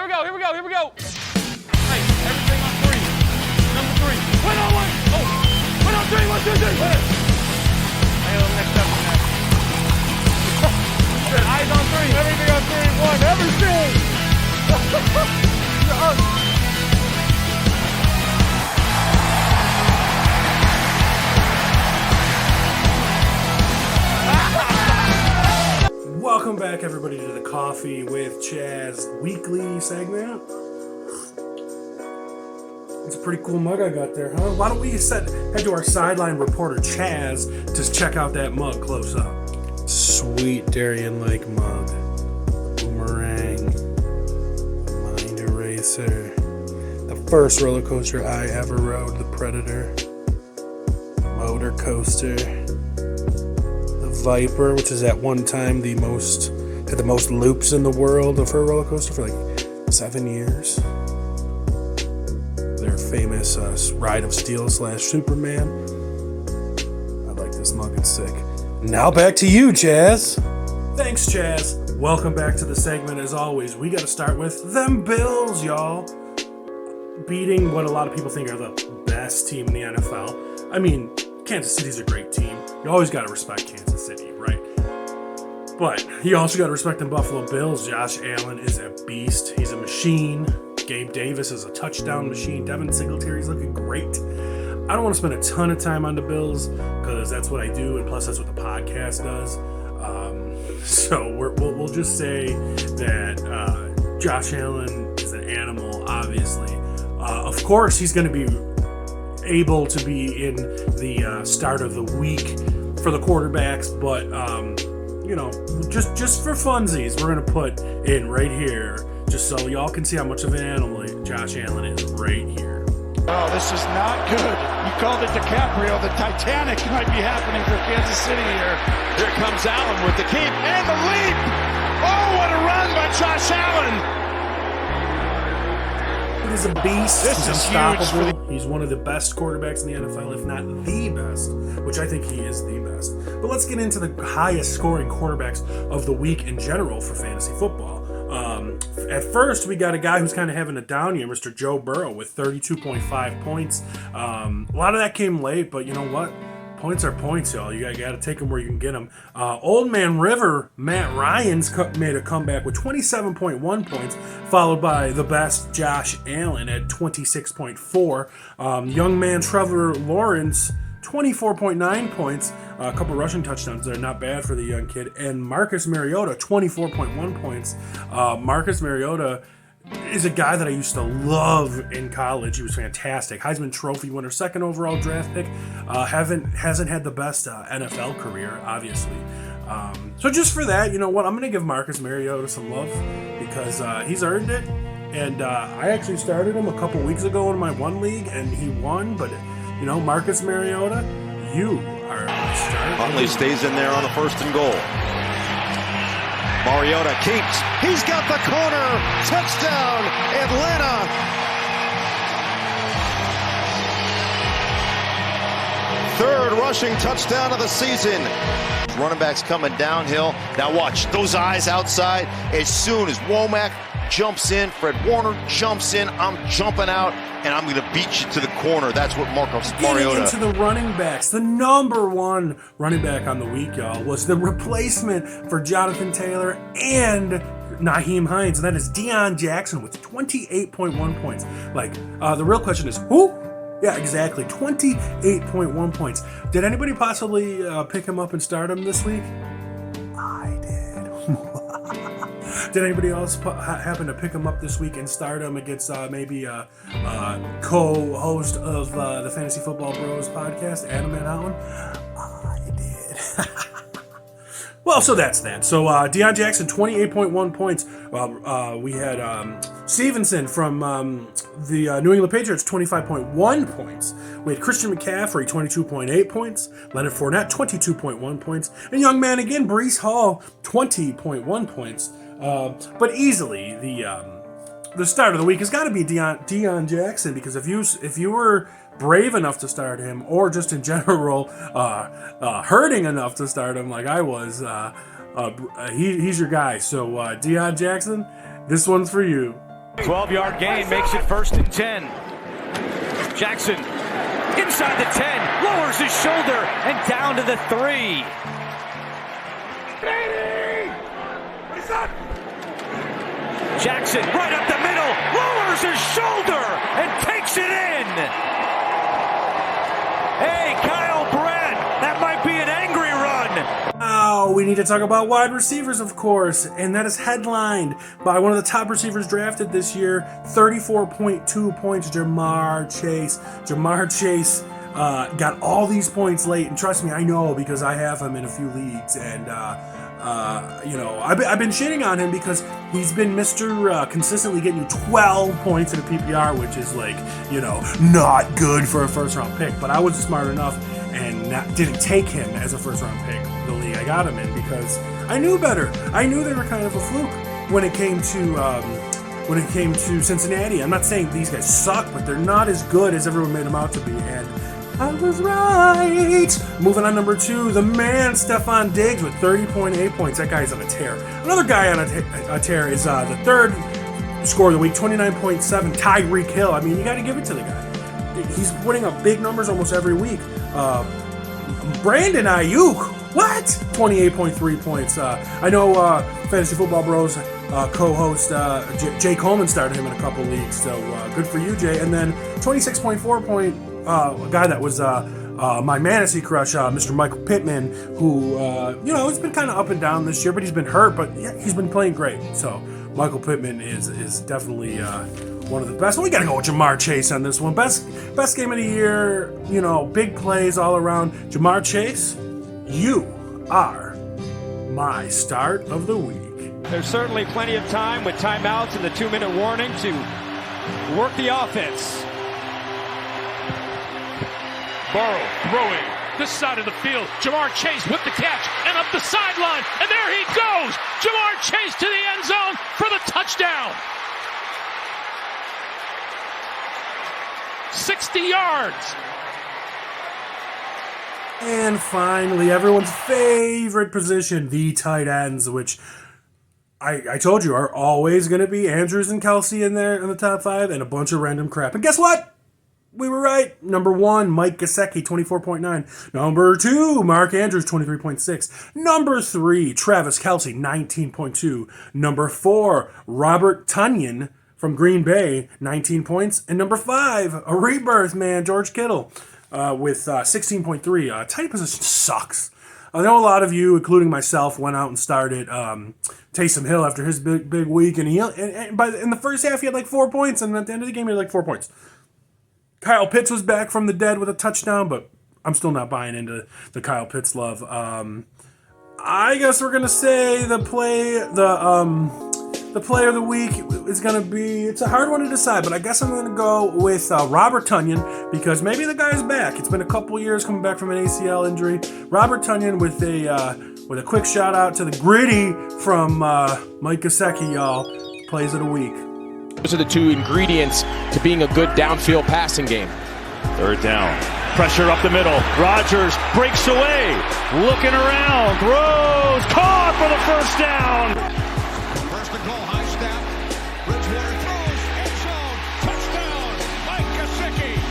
go. Hey, everything on 3. Number 3. Wait on 1. Oh, wait on 3. 1, 2, 3. Wait. Hey, next up. Eyes on 3. Everything on 3. 1. Everything. Welcome back, everybody, to the Coffee with Chazz weekly segment. It's a pretty cool mug I got there, huh? Why don't we head to our sideline reporter, Chazz, to check out that mug close up. Sweet Darien Lake mug. Boomerang. Mind eraser. The first roller coaster I ever rode, the Predator. Motor coaster. Viper, which is at one time had the most loops in the world of her roller coaster for like 7 years. Their famous Ride of Steel / Superman. I like this mug, it's sick. Now back to you, Chazz. Thanks, Chazz. Welcome back to the segment. As always, we got to start with them Bills, y'all. Beating what a lot of people think are the best team in the NFL. I mean, Kansas City's a great team. You always got to respect Kansas City, right? But you also got to respect the Buffalo Bills. Josh Allen is a beast. He's a machine. Gabe Davis is a touchdown machine. Devin Singletary's looking great. I don't want to spend a ton of time on the Bills because that's what I do, and plus that's what the podcast does. So we'll just say that Josh Allen is an animal, obviously. Of course, he's going to be able to be in the start of the week for the quarterbacks, but just for funsies, we're gonna put in right here, just so y'all can see how much of an animal Josh Allen is right here. Oh, this is not good. You called it DiCaprio. The Titanic might be happening for Kansas City here. Here comes Allen with the keep and the leap. Oh, what a run by Josh Allen. He's a beast. This He's is unstoppable. huge. He's one of the best quarterbacks in the NFL, if not the best, which I think he is the best. But let's get into the highest scoring quarterbacks of the week in general for fantasy football. At first, we got a guy who's kind of having a down year, Mr. Joe Burrow, with 32.5 points. A lot of that came late, but you know what? Points are points, y'all. You got to take them where you can get them. Old Man River, Matt Ryan's made a comeback with 27.1 points, followed by the best Josh Allen at 26.4. Young man Trevor Lawrence, 24.9 points. A couple rushing touchdowns there, not bad for the young kid. And Marcus Mariota, 24.1 points. Marcus Mariota is a guy that I used to love in college. He was fantastic. Heisman Trophy winner, second overall draft pick. Hasn't had the best NFL career, obviously. So just for that, you know what? I'm going to give Marcus Mariota some love because he's earned it. And I actually started him a couple weeks ago in my one league, and he won. But, you know, Marcus Mariota, you are a starter. Huntley stays in there on the 1st and goal. Mariota keeps. He's got the corner. Touchdown, Atlanta. Third rushing touchdown of the season. Running backs coming downhill. Now watch those eyes outside. As soon as Womack jumps in, Fred Warner jumps in, I'm jumping out, and I'm going to beat you to the corner. That's what Marcus Mariota. Getting into the running backs, the number one running back on the week, y'all, was the replacement for Jonathan Taylor and Nyheim Hines, and that is Deion Jackson with 28.1 points. Like, the real question is, who? Yeah, exactly, 28.1 points. Did anybody possibly pick him up and start him this week? I did. Did anybody else happen to pick him up this week and start him against maybe a co-host of the Fantasy Football Bros podcast, Adam and Allen? I did. Well, so that's that. So Deion Jackson, 28.1 points. We had Stevenson from the New England Patriots, 25.1 points. We had Christian McCaffrey, 22.8 points. Leonard Fournette, 22.1 points. And young man again, Breece Hall, 20.1 points. But easily the start of the week has got to be Deion Jackson, because if you were brave enough to start him, or just in general hurting enough to start him like I was, he's your guy. So Deion Jackson, this one's for you. 12-yard gain makes it 1st and 10. Jackson inside the 10, lowers his shoulder and down to the 3. Jackson right up the middle, lowers his shoulder and takes it in. Hey, Kyle Brandt, that might be an angry run. Now we need to talk about wide receivers, of course, and that is headlined by one of the top receivers drafted this year, 34.2 points, Jamar Chase. Jamar Chase got all these points late, and trust me, I know because I have him in a few leagues, and I've been shitting on him because he's been Mr. Consistently getting you 12 points in a PPR, which is not good for a first-round pick. But I was smart enough and didn't take him as a first-round pick, the league I got him in, because I knew better. I knew they were kind of a fluke when it came to Cincinnati. I'm not saying these guys suck, but they're not as good as everyone made them out to be, and I was right. Moving on, number 2, the man Stephon Diggs with 30.8 points. That guy's on a tear. Another guy on a tear is the third score of the week, 29.7, Tyreek Hill. I mean, you got to give it to the guy. He's putting up big numbers almost every week. Brandon Ayuk, what? 28.3 points. I know Fantasy Football Bros co-host Jay Coleman started him in a couple leagues, so good for you, Jay. And then 26.4 point a guy that was my fantasy crush, Mr. Michael Pittman, who it's been kind of up and down this year, but he's been hurt, but yeah, he's been playing great. So Michael Pittman is definitely one of the best. We got to go with Jamar Chase on this one. Best game of the year. Big plays all around. Jamar Chase, you are my start of the week. There's certainly plenty of time with timeouts and the 2-minute warning to work the offense. Burrow throwing this side of the field. Jamar Chase with the catch and up the sideline. And there he goes. Jamar Chase to the end zone for the touchdown. 60 yards. And finally, everyone's favorite position, the tight ends, which I told you are always going to be Andrews and Kelsey in there in the top 5 and a bunch of random crap. And guess what? We were right. Number 1, Mike Gesicki, 24.9. Number 2, Mark Andrews, 23.6. Number 3, Travis Kelce, 19.2. Number 4, Robert Tonyan from Green Bay, 19 points. And number 5, a rebirth, man, George Kittle, with 16.3. Tight position sucks. I know a lot of you, including myself, went out and started Taysom Hill after his big week, and in the first half he had like 4 points, and at the end of the game he had like 4 points. Kyle Pitts was back from the dead with a touchdown, but I'm still not buying into the Kyle Pitts love. I guess we're gonna say the player of the week is gonna be. It's a hard one to decide, but I guess I'm gonna go with Robert Tonyan because maybe the guy's back. It's been a couple years coming back from an ACL injury. Robert Tonyan with a quick shout out to the gritty from Mike Gesicki, y'all. Plays of the week. Those are the 2 ingredients to being a good downfield passing game. 3rd down. Pressure up the middle. Rodgers breaks away. Looking around. Throws. Caught for the 1st down. First and goal, high snap. Bridgewater throws. End zone. Touchdown. Mike Gesicki.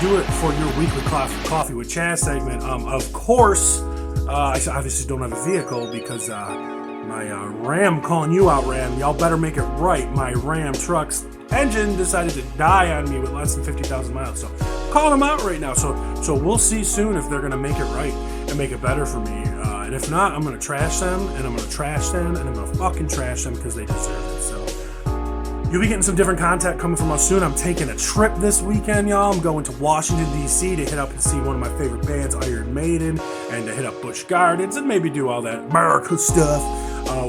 Do it for your weekly coffee with Chazz segment. Of course, I obviously don't have a vehicle because my Ram, calling you out, Ram, y'all better make it right. My Ram truck's engine decided to die on me with less than 50,000 miles. So calling them out right now. So we'll see soon if they're going to make it right and make it better for me. And if not, I'm going to trash them, and I'm going to trash them, and I'm going to fucking trash them because they deserve it. So you'll be getting some different content coming from us soon. I'm taking a trip this weekend, y'all. I'm going to Washington, D.C. to hit up and see one of my favorite bands, Iron Maiden, and to hit up Busch Gardens and maybe do all that America stuff.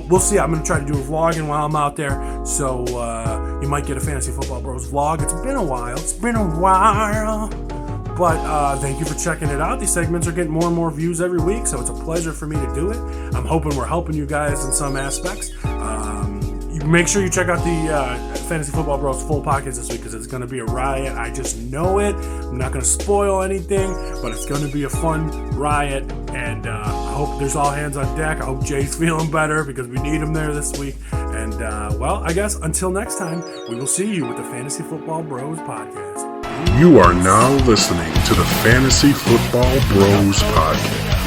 We'll see. I'm going to try to do a vlogging while I'm out there. So you might get a Fantasy Football Bros vlog. It's been a while. But thank you for checking it out. These segments are getting more and more views every week, so it's a pleasure for me to do it. I'm hoping we're helping you guys in some aspects. Make sure you check out the Fantasy Football Bros full podcast this week because it's going to be a riot. I just know it. I'm not going to spoil anything, but it's going to be a fun riot. And I hope there's all hands on deck. I hope Jay's feeling better because we need him there this week. And, well, I guess until next time, we will see you with the Fantasy Football Bros podcast. You are now listening to the Fantasy Football Bros podcast.